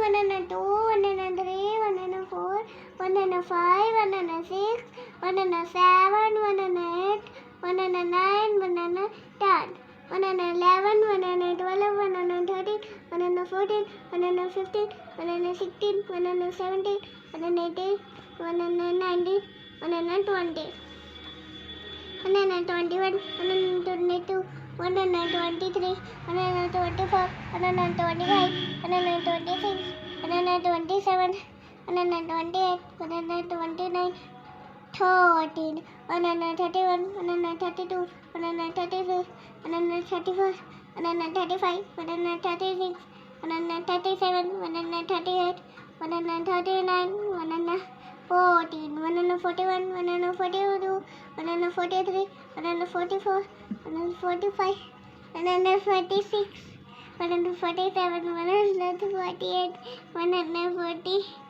102, 103, 104, 105, 106, 107, 108, 109, 110, 111, 112, 113, 114, 115, 116, 117, 118, 119, 120. 121, 122, 123, 124, 125, 126, 127, 128, 129, 13, 131, 132, 133, 134, 135, 136, 137, 138, 139, 140, 141, 142, 143, 144, 145, 146, 147, 148, 149.